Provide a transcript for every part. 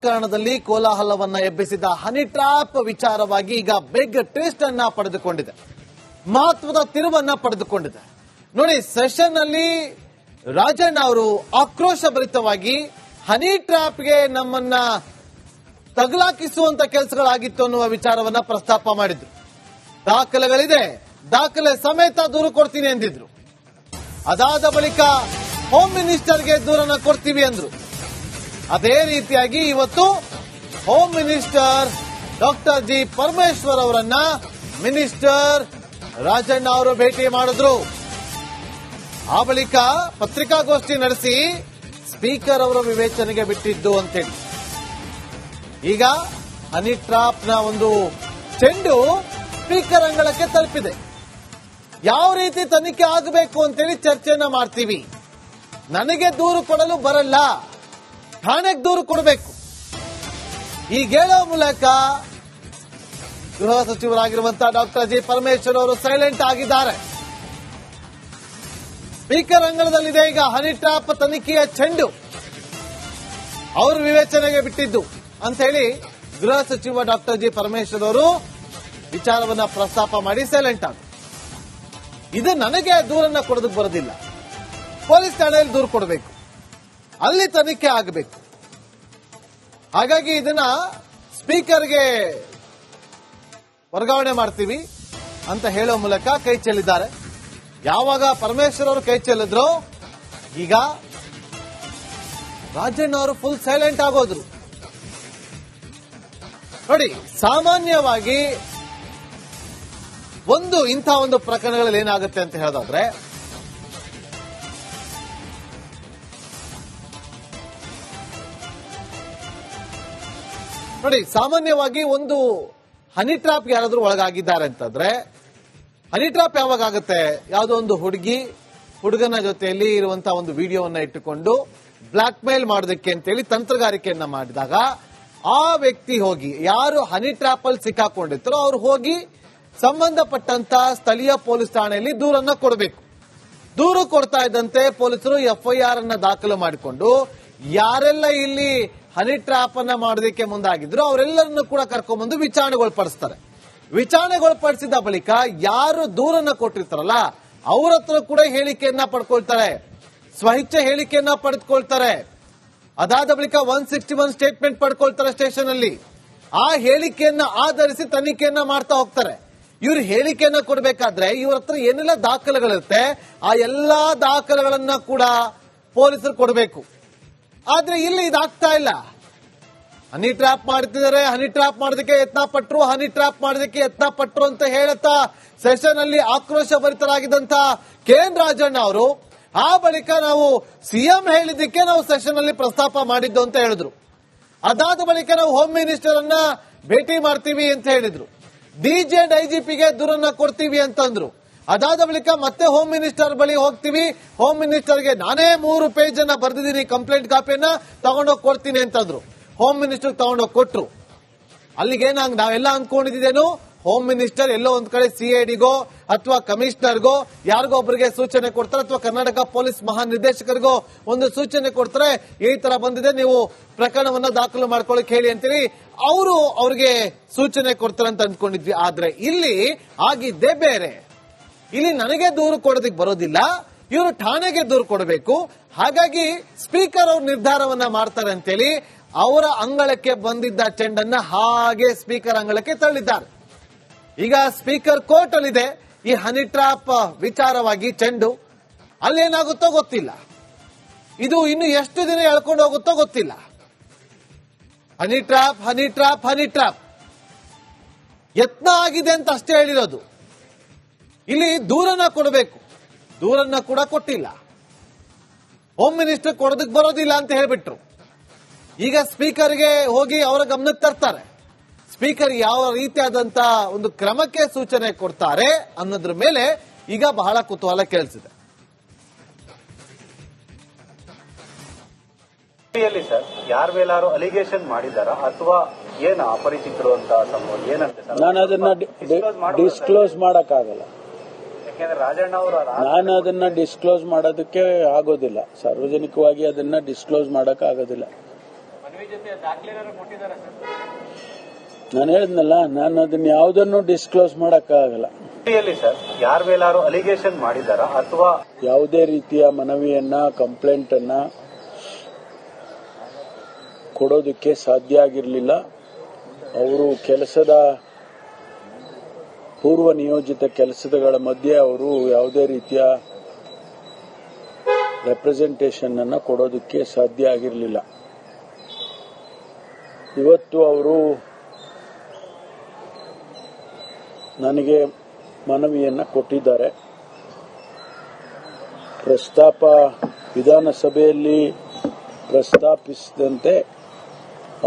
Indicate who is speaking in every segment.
Speaker 1: ಕಾರಣದಲ್ಲಿ ಕೋಲಾಹಲವನ್ನ ಎಬ್ಬಿಸಿದ honey trap ವಿಚಾರವಾಗಿ ಈಗ big twist ಅನ್ನ ಪಡೆದುಕೊಂಡಿದೆ, ಮಹತ್ವದ ತಿರುವನ್ನ ಪಡೆದುಕೊಂಡಿದೆ. ನೋಡಿ, ಸೆಷನ್ ನಲ್ಲಿ ರಾಜಣ್ಣ ಅವರು ಆಕ್ರೋಶಭರಿತವಾಗಿ ಹನಿ ಟ್ರ್ಯಾಪ್ಗೆ ನಮ್ಮನ್ನ ತಗಲಾಕಿಸುವಂತ ಕೆಲಸಗಳಾಗಿತ್ತು ಅನ್ನುವ ವಿಚಾರವನ್ನ ಪ್ರಸ್ತಾಪ ಮಾಡಿದ್ರು. ದಾಖಲೆಗಳಿದೆ, ದಾಖಲೆ ಸಮೇತ ದೂರು ಕೊಡ್ತೀನಿ ಎಂದಿದ್ರು. ಅದಾದ ಬಳಿಕ ಹೋಮ್ ಮಿನಿಸ್ಟರ್ಗೆ ದೂರನ್ನ ಕೊಡ್ತೀವಿ ಅಂದ್ರು. ಅದೇ ರೀತಿಯಾಗಿ ಇವತ್ತು home minister doctor G Parameshwar ಅವರನ್ನ ಮಿನಿಸ್ಟರ್ ರಾಜಣ್ಣ ಅವರು ಭೇಟಿ ಮಾಡಿದ್ರು. ಆ ಬಳಿಕ ಪತ್ರಿಕಾಗೋಷ್ಠಿ ನಡೆಸಿ ಸ್ಪೀಕರ್ ಅವರ ವಿವೇಚನೆಗೆ ಬಿಟ್ಟಿದ್ದು ಅಂತೇಳಿ ಈಗ ಹನಿ ಟ್ರಾಪ್ ನ ಒಂದು ಚೆಂಡು ಸ್ಪೀಕರ್ ಅಂಗಳಕ್ಕೆ ತಲುಪಿದೆ. ಯಾವ ರೀತಿ ತನಿಖೆ ಆಗಬೇಕು ಅಂತೇಳಿ ಚರ್ಚೆಯನ್ನ ಮಾಡ್ತೀವಿ. ನನಗೆ ದೂರು ಕೊಡಲು ಬರಲ್ಲ, ಠಾಣೆಗೆ ದೂರು ಕೊಡಬೇಕು. ಈಗ ಹೇಳೋ ಮೂಲಕ ಗೃಹ ಸಚಿವರಾಗಿರುವಂತಹ ಡಾಕ್ಟರ್ ಜಿ ಪರಮೇಶ್ವರ್ ಅವರು ಸೈಲೆಂಟ್ ಆಗಿದ್ದಾರೆ. ಸ್ಪೀಕರ್ ಅಂಗಳದಲ್ಲಿದೆ ಈಗ ಹನಿ ಟ್ರಾಪ್ ತನಿಖೆಯ ಚೆಂಡು, ಅವರು ವಿವೇಚನೆಗೆ ಬಿಟ್ಟಿದ್ದು ಅಂತ ಹೇಳಿ ಗೃಹ ಸಚಿವ ಡಾಕ್ಟರ್ ಜಿ ಪರಮೇಶ್ವರ್ ಅವರು ವಿಚಾರವನ್ನ ಪ್ರಸ್ತಾಪ ಮಾಡಿ ಸೈಲೆಂಟ್ ಆದರು. ಇದು ನನಗೆ ದೂರನ್ನ ಕೊಡೋದಕ್ಕೆ ಬರೋದಿಲ್ಲ, ಪೊಲೀಸ್ ಠಾಣೆಯಲ್ಲಿ ದೂರು ಕೊಡಬೇಕು, ಅಲ್ಲಿ ತನಿಖೆ ಆಗಬೇಕು. ಹಾಗಾಗಿ ಇದನ್ನ ಸ್ಪೀಕರ್ಗೆ ವರ್ಗಾವಣೆ ಮಾಡ್ತೀವಿ ಅಂತ ಹೇಳೋ ಮೂಲಕ ಕೈ ಚೆಲ್ಲಿದ್ದಾರೆ. ಯಾವಾಗ ಪರಮೇಶ್ವರ್ ಅವರು ಕೈ ಚೆಲ್ಲಿದ್ರು, ಈಗ ರಾಜಣ್ಣ ಅವರು ಫುಲ್ ಸೈಲೆಂಟ್ ಆಗೋದ್ರು. ನೋಡಿ, ಸಾಮಾನ್ಯವಾಗಿ ಇಂಥ ಒಂದು ಪ್ರಕರಣಗಳಲ್ಲಿ ಏನಾಗುತ್ತೆ ಅಂತ ಹೇಳೋದಾದ್ರೆ, ನೋಡಿ, ಸಾಮಾನ್ಯವಾಗಿ ಒಂದು ಹನಿ ಟ್ರಾಪ್ಗೆ ಯಾರಾದ್ರೂ ಒಳಗಾಗಿದ್ದಾರೆ ಅಂತಂದ್ರೆ, ಹನಿ ಟ್ರಾಪ್ ಯಾವಾಗ ಆಗುತ್ತೆ, ಯಾವುದೋ ಒಂದು ಹುಡುಗನ ಜೊತೆಯಲ್ಲಿ ಇರುವಂತಹ ಒಂದು ವಿಡಿಯೋವನ್ನ ಇಟ್ಟುಕೊಂಡು ಬ್ಲಾಕ್ ಮೇಲ್ ಮಾಡೋದಕ್ಕೆ ಅಂತೇಳಿ ತಂತ್ರಗಾರಿಕೆಯನ್ನ ಮಾಡಿದಾಗ ಆ ವ್ಯಕ್ತಿ ಹೋಗಿ, ಯಾರು ಹನಿ ಟ್ರಾಪ್ ಅಲ್ಲಿ ಸಿಕ್ಕಾಕೊಂಡಿರ್ತಾರೋ ಅವ್ರು ಹೋಗಿ ಸಂಬಂಧಪಟ್ಟಂತ ಸ್ಥಳೀಯ ಪೊಲೀಸ್ ಠಾಣೆಯಲ್ಲಿ ದೂರನ್ನ ಕೊಡಬೇಕು. ದೂರು ಕೊಡ್ತಾ ಇದ್ದಂತೆ ಪೊಲೀಸರು ಎಫ್ಐಆರ್ ಅನ್ನ ದಾಖಲು ಮಾಡಿಕೊಂಡು ಯಾರೆಲ್ಲ ಇಲ್ಲಿ ಹನಿ ಟ್ರಾಪ್ ಅನ್ನ ಮಾಡೋದಕ್ಕೆ ಮುಂದಾಗಿದ್ರು ಅವರೆಲ್ಲರನ್ನು ಕೂಡ ಕರ್ಕೊಂಡ್ಬಂದು ವಿಚಾರಣೆಗೊಳಪಡಿಸ್ತಾರೆ. ವಿಚಾರಣೆಗೊಳಪಡಿಸಿದ ಬಳಿಕ ಯಾರು ದೂರನ್ನ ಕೊಟ್ಟಿರ್ತಾರಲ್ಲ ಅವ್ರ ಹತ್ರ ಕೂಡ ಹೇಳಿಕೆಯನ್ನ ಪಡ್ಕೊಳ್ತಾರೆ, ಸ್ವಇಚ್ಛೆ ಹೇಳಿಕೆಯನ್ನ ಪಡೆದುಕೊಳ್ತಾರೆ. ಅದಾದ ಬಳಿಕ 161 ಸ್ಟೇಟ್ಮೆಂಟ್ ಪಡ್ಕೊಳ್ತಾರೆ ಸ್ಟೇಷನ್ ಅಲ್ಲಿ. ಆ ಹೇಳಿಕೆಯನ್ನ ಆಧರಿಸಿ ತನಿಖೆಯನ್ನ ಮಾಡ್ತಾ ಹೋಗ್ತಾರೆ. ಇವ್ರು ಹೇಳಿಕೆಯನ್ನ ಕೊಡಬೇಕಾದ್ರೆ ಇವ್ರ ಹತ್ರ ಏನೆಲ್ಲ ದಾಖಲೆಗಳಿರುತ್ತೆ ಆ ಎಲ್ಲಾ ದಾಖಲೆಗಳನ್ನ ಕೂಡ ಪೊಲೀಸರು ಕೊಡಬೇಕು. ಆದ್ರೆ ಇಲ್ಲಿ ಇದಾಗ್ತಾ ಇಲ್ಲ. ಹನಿ ಟ್ರಾಪ್ ಮಾಡ್ತಿದ್ದಾರೆ, ಹನಿ ಟ್ರಾಪ್ ಮಾಡೋದಕ್ಕೆ ಯತ್ನ ಪಟ್ರು ಅಂತ ಹೇಳುತ್ತಾ ಸೆಷನ್ ಅಲ್ಲಿ ಆಕ್ರೋಶ ಭರಿತರಾಗಿದ್ದಂತ ಕೆ.ಎನ್. ರಾಜಣ್ಣ ಅವರು ಆ ಬಳಿಕ ನಾವು ಸಿಎಂ ಹೇಳಿದ್ದಕ್ಕೆ ನಾವು ಸೆಷನ್ ಅಲ್ಲಿ ಪ್ರಸ್ತಾಪ ಮಾಡಿದ್ದು ಅಂತ ಹೇಳಿದ್ರು. ಅದಾದ ಬಳಿಕ ನಾವು ಹೋಮ್ ಮಿನಿಸ್ಟರ್ ಅನ್ನ ಭೇಟಿ ಮಾಡ್ತೀವಿ ಅಂತ ಹೇಳಿದ್ರು. ಡಿಜೆ ಐಜಿಪಿಗೆ ದೂರನ್ನ ಕೊಡ್ತೀವಿ ಅಂತಂದ್ರು. ಅದಾದ ಬಳಿಕ ಮತ್ತೆ ಹೋಮ್ ಮಿನಿಸ್ಟರ್ ಬಳಿ ಹೋಗ್ತೀವಿ, ಹೋಮ್ ಮಿನಿಸ್ಟರ್ಗೆ ನಾನೇ 3 ಪೇಜ್ ಅನ್ನ ಬರೆದಿದ್ದೀನಿ, ಕಂಪ್ಲೇಂಟ್ ಕಾಪಿಯನ್ನ ತಗೊಂಡೋಗಿ ಕೊಡ್ತೀನಿ ಅಂತಂದ್ರು. ಹೋಮ್ ಮಿನಿಸ್ಟರ್ ತಗೊಂಡೋಗಿ ಕೊಟ್ರು. ಅಲ್ಲಿಗೆ ನಾವೆಲ್ಲ ಅಂದ್ಕೊಂಡಿದ್ದೇನು, ಹೋಮ್ ಮಿನಿಸ್ಟರ್ ಎಲ್ಲೋ ಒಂದ್ ಕಡೆ ಸಿಐಡಿಗೋ ಅಥವಾ ಕಮಿಷನರ್ಗೋ ಯಾರಿಗೋ ಒಬ್ಬರಿಗೆ ಸೂಚನೆ ಕೊಡ್ತಾರೆ, ಅಥವಾ ಕರ್ನಾಟಕ ಪೊಲೀಸ್ ಮಹಾನಿರ್ದೇಶಕರಿಗೋ ಒಂದು ಸೂಚನೆ ಕೊಡ್ತಾರೆ, ಈ ತರ ಬಂದಿದೆ ನೀವು ಪ್ರಕರಣವನ್ನ ದಾಖಲು ಮಾಡ್ಕೊಳ್ಳಿಕ್ ಹೇಳಿ ಅಂತೇಳಿ ಅವ್ರಿಗೆ ಸೂಚನೆ ಕೊಡ್ತಾರೆ ಅಂತ ಅಂದ್ಕೊಂಡಿದ್ವಿ. ಆದ್ರೆ ಇಲ್ಲಿ ಆಗಿದ್ದೇ ಬೇರೆ. ಇಲ್ಲಿ ನನಗೆ ದೂರು ಕೊಡೋದಕ್ಕೆ ಬರೋದಿಲ್ಲ, ಇವರು ಠಾಣೆಗೆ ದೂರು ಕೊಡಬೇಕು. ಹಾಗಾಗಿ ಸ್ಪೀಕರ್ ಅವರು ನಿರ್ಧಾರವನ್ನ ಮಾಡ್ತಾರೆ ಅಂತೇಳಿ ಅವರ ಅಂಗಳಕ್ಕೆ ಬಂದಿದ್ದ ಚೆಂಡನ್ನ ಹಾಗೆ ಸ್ಪೀಕರ್ ಅಂಗಳಕ್ಕೆ ತಳ್ಳಿದ್ದಾರೆ. ಈಗ ಸ್ಪೀಕರ್ ಕೋರ್ಟ್ ಅಲ್ಲಿದೆ ಈ ಹನಿ ಟ್ರಾಪ್ ವಿಚಾರವಾಗಿ ಚೆಂಡು. ಅಲ್ಲೇನಾಗುತ್ತೋ ಗೊತ್ತಿಲ್ಲ, ಇದು ಇನ್ನು ಎಷ್ಟು ದಿನ ಎಳ್ಕೊಂಡು ಹೋಗುತ್ತೋ ಗೊತ್ತಿಲ್ಲ. ಹನಿ ಟ್ರಾಪ್ ಯತ್ನ ಆಗಿದೆ ಅಂತ ಅಷ್ಟೇ ಹೇಳಿರೋದು. ಇಲ್ಲಿ ದೂರನ್ನ ಕೊಡಬೇಕು, ದೂರನ್ನ ಕೂಡ ಕೊಟ್ಟಿಲ್ಲ. ಹೋಮ್ ಮಿನಿಸ್ಟರ್ ಕೊಡೋದಕ್ಕೆ ಬರೋದಿಲ್ಲ ಅಂತ ಹೇಳ್ಬಿಟ್ರು. ಈಗ ಸ್ಪೀಕರ್ಗೆ ಹೋಗಿ ಅವರ ಗಮನಕ್ಕೆ ತರ್ತಾರೆ. ಸ್ಪೀಕರ್ ಯಾವ ರೀತಿಯಾದಂತ ಒಂದು ಕ್ರಮಕ್ಕೆ ಸೂಚನೆ ಕೊಡ್ತಾರೆ ಅನ್ನೋದ್ರ ಮೇಲೆ ಈಗ ಬಹಳ ಕುತೂಹಲ ಕೇಳಿಸಿದೆ.
Speaker 2: ಸರ್, ಯಾರ ಮೇಲಾರು ಅಲಿಗೇಷನ್ ಮಾಡಿದಾರ ಅಥವಾ ಏನು ಅಪರಿಚಿತರು ಅಂತ ಏನಂತೆ ಸರ್?
Speaker 3: ನಾನು ಅದನ್ನ ಡಿಸ್ಕ್ಲೋಸ್ ಮಾಡಕ್ಕಾಗಲ್ಲ.
Speaker 2: ಯಾಕೆಂದ್ರೆ ರಾಜಣ್ಣ ಅವರು
Speaker 3: ನಾನು ಅದನ್ನ ಡಿಸ್ಕ್ಲೋಸ್ ಮಾಡೋದಕ್ಕೆ ಆಗೋದಿಲ್ಲ, ಸಾರ್ವಜನಿಕವಾಗಿ ಅದನ್ನ ಡಿಸ್ಕ್ಲೋಸ್ ಮಾಡಕ್ ಆಗೋದಿಲ್ಲ. ನಾನು ಹೇಳಿದ್ನಲ್ಲ, ನಾನು ಅದನ್ನ ಯಾವುದನ್ನು ಡಿಸ್ಕ್ಲೋಸ್ ಮಾಡಕ್ಕಾಗಲ್ಲ.
Speaker 2: ಸರ್ ಯಾರ ಮೇಲಾರು ಅಲಿಗೇಷನ್ ಮಾಡಿದಾರಾ ಅಥವಾ
Speaker 3: ಯಾವುದೇ ರೀತಿಯ ಮನವಿಯನ್ನ, ಕಂಪ್ಲೇಂಟ್ ಅನ್ನ ಕೊಡೋದಕ್ಕೆ ಸಾಧ್ಯ ಆಗಿರಲಿಲ್ಲ. ಅವರು ಕೆಲಸದ ಪೂರ್ವ ನಿಯೋಜಿತ ಕೆಲಸಗಳ ಮಧ್ಯೆ ಅವರು ಯಾವುದೇ ರೀತಿಯ ರೆಪ್ರೆಸೆಂಟೇಷನ್ ಅನ್ನ ಕೊಡೋದಕ್ಕೆ ಸಾಧ್ಯ ಆಗಿರಲಿಲ್ಲ. ಇವತ್ತು ಅವರು ನನಗೆ ಮನವಿಯನ್ನ ಕೊಟ್ಟಿದ್ದಾರೆ. ವಿಧಾನಸಭೆಯಲ್ಲಿ ಪ್ರಸ್ತಾಪಿಸಿದಂತೆ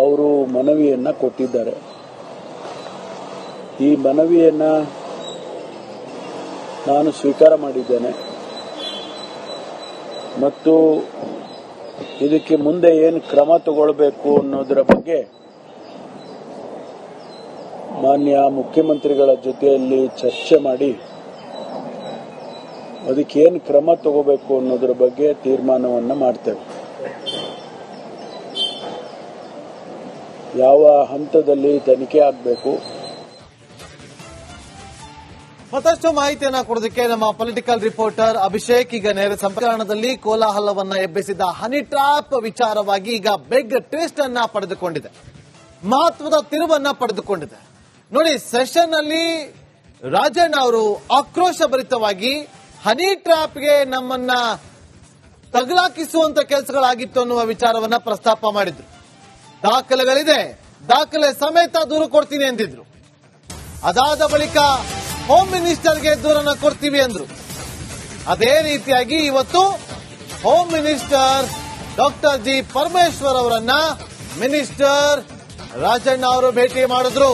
Speaker 3: ಅವರು ಮನವಿಯನ್ನ ಕೊಟ್ಟಿದ್ದಾರೆ. ಈ ಮನವಿಯನ್ನ ನಾನು ಸ್ವೀಕಾರ ಮಾಡಿದ್ದೇನೆ ಮತ್ತು ಇದಕ್ಕೆ ಮುಂದೆ ಏನು ಕ್ರಮ ತಗೊಳ್ಬೇಕು ಅನ್ನೋದರ ಬಗ್ಗೆ ಮಾನ್ಯ ಮುಖ್ಯಮಂತ್ರಿಗಳ ಜೊತೆಯಲ್ಲಿ ಚರ್ಚೆ ಮಾಡಿ ಅದಕ್ಕೇನು ಕ್ರಮ ತಗೋಬೇಕು ಅನ್ನೋದರ ಬಗ್ಗೆ ತೀರ್ಮಾನವನ್ನು ಮಾಡ್ತೇವೆ. ಯಾವ ಹಂತದಲ್ಲಿ ತನಿಖೆ ಆಗಬೇಕು.
Speaker 1: ಮತ್ತಷ್ಟು ಮಾಹಿತಿಯನ್ನ ಕೊಡೋದಕ್ಕೆ ನಮ್ಮ ಪೊಲಿಟಿಕಲ್ ರಿಪೋರ್ಟರ್ ಅಭಿಷೇಕ್ ಈಗ ನೇರ ಸಂಪ್ರದಾಯದಲ್ಲಿ ಕೋಲಾಹಲವನ್ನ ಎಬ್ಬಿಸಿದ ಹನಿ ಟ್ರಾಪ್ ವಿಚಾರವಾಗಿ ಈಗ ಬಿಗ್ ಟ್ವಿಸ್ಟ್ ಅನ್ನ ಪಡೆದುಕೊಂಡಿದೆ, ಮಹತ್ವದ ತಿರುವನ್ನ ಪಡೆದುಕೊಂಡಿದೆ. ನೋಡಿ, ಸೆಷನ್ ಅಲ್ಲಿ ರಾಜಣ್ಣ ಅವರು ಆಕ್ರೋಶಭರಿತವಾಗಿ ಹನಿ ಟ್ರಾಪ್ಗೆ ನಮ್ಮನ್ನ ತಗಲಾಕಿಸುವಂತ ಕೆಲಸಗಳಾಗಿತ್ತು ಅನ್ನುವ ವಿಚಾರವನ್ನ ಪ್ರಸ್ತಾಪ ಮಾಡಿದ್ರು. ದಾಖಲೆಗಳಿದೆ, ದಾಖಲೆ ಸಮೇತ ದೂರು ಕೊಡ್ತೀನಿ ಅಂತಿದ್ರು. ಅದಾದ ಬಳಿಕ ಹೋಮ್ ಮಿನಿಸ್ಟರ್ಗೆ ದೂರನ್ನ ಕೊಡ್ತೀವಿ ಅಂದ್ರು. ಅದೇ ರೀತಿಯಾಗಿ ಇವತ್ತು home minister doctor G Parameshwar ಅವರನ್ನ ಮಿನಿಸ್ಟರ್ ರಾಜಣ್ಣ ಅವರು ಭೇಟಿ ಮಾಡಿದ್ರು.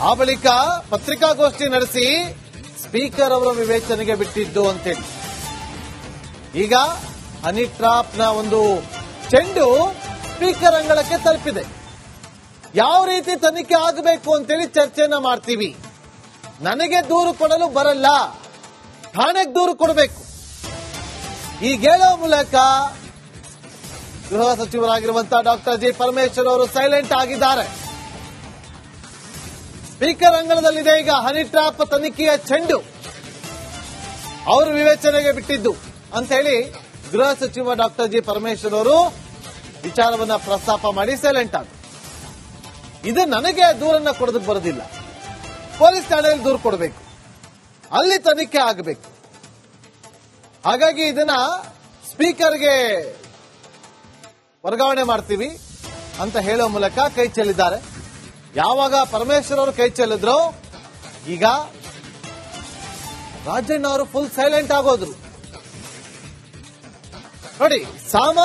Speaker 1: ಆ ಬಳಿಕ ಪತ್ರಿಕಾಗೋಷ್ಠಿ ನಡೆಸಿ ಸ್ಪೀಕರ್ ಅವರ ವಿವೇಚನೆಗೆ ಬಿಟ್ಟಿದ್ದು ಅಂತೇಳಿ ಈಗ ಹನಿ ಟ್ರಾಪ್ನ ಒಂದು ಚೆಂಡು ಸ್ಪೀಕರ್ ಅಂಗಳಕ್ಕೆ ತಲುಪಿದೆ. ಯಾವ ರೀತಿ ತನಿಖೆ ಆಗಬೇಕು ಅಂತೇಳಿ ಚರ್ಚೆಯನ್ನ ಮಾಡ್ತೀವಿ. ನನಗೆ ದೂರು ಕೊಡಲು ಬರಲ್ಲ, ಠಾಣೆಗೆ ದೂರು ಕೊಡಬೇಕು. ಈಗ ಹೇಳೋ ಮೂಲಕ ಗೃಹ ಸಚಿವರಾಗಿರುವಂತಹ ಡಾಕ್ಟರ್ ಜಿ ಪರಮೇಶ್ವರ್ ಅವರು ಸೈಲೆಂಟ್ ಆಗಿದ್ದಾರೆ. ಸ್ಪೀಕರ್ ಅಂಗಳದಲ್ಲಿದೆ ಈಗ ಹನಿ ಟ್ರಾಪ್ ತನಿಖೆಯ ಚೆಂಡು, ಅವರು ವಿವೇಚನೆಗೆ ಬಿಟ್ಟಿದ್ದು ಅಂತ ಹೇಳಿ ಗೃಹ ಸಚಿವ ಡಾಕ್ಟರ್ ಜಿ ಪರಮೇಶ್ವರ್ ಅವರು ವಿಚಾರವನ್ನ ಪ್ರಸ್ತಾಪ ಮಾಡಿ ಸೈಲೆಂಟ್ ಆಗ. ಇದು ನನಗೆ ದೂರನ್ನ ಕೊಡೋದಕ್ಕೆ ಬರೋದಿಲ್ಲ, ಪೊಲೀಸ್ ಠಾಣೆಯಲ್ಲಿ ದೂರು ಕೊಡಬೇಕು, ಅಲ್ಲಿ ತನಿಖೆ ಆಗಬೇಕು. ಹಾಗಾಗಿ ಇದನ್ನ ಸ್ಪೀಕರ್ಗೆ ವರ್ಗಾವಣೆ ಮಾಡ್ತೀವಿ ಅಂತ ಹೇಳೋ ಮೂಲಕ ಕೈ ಚೆಲ್ಲಿದ್ದಾರೆ. ಯಾವಾಗ ಪರಮೇಶ್ವರ್ ಅವರು ಕೈ ಚೆಲ್ಲಿದ್ರು, ಈಗ ರಾಜಣ್ಣ ಅವರು ಫುಲ್ ಸೈಲೆಂಟ್ ಆಗೋದ್ರು. ನೋಡಿ, ಸಾಮಾನ್ಯ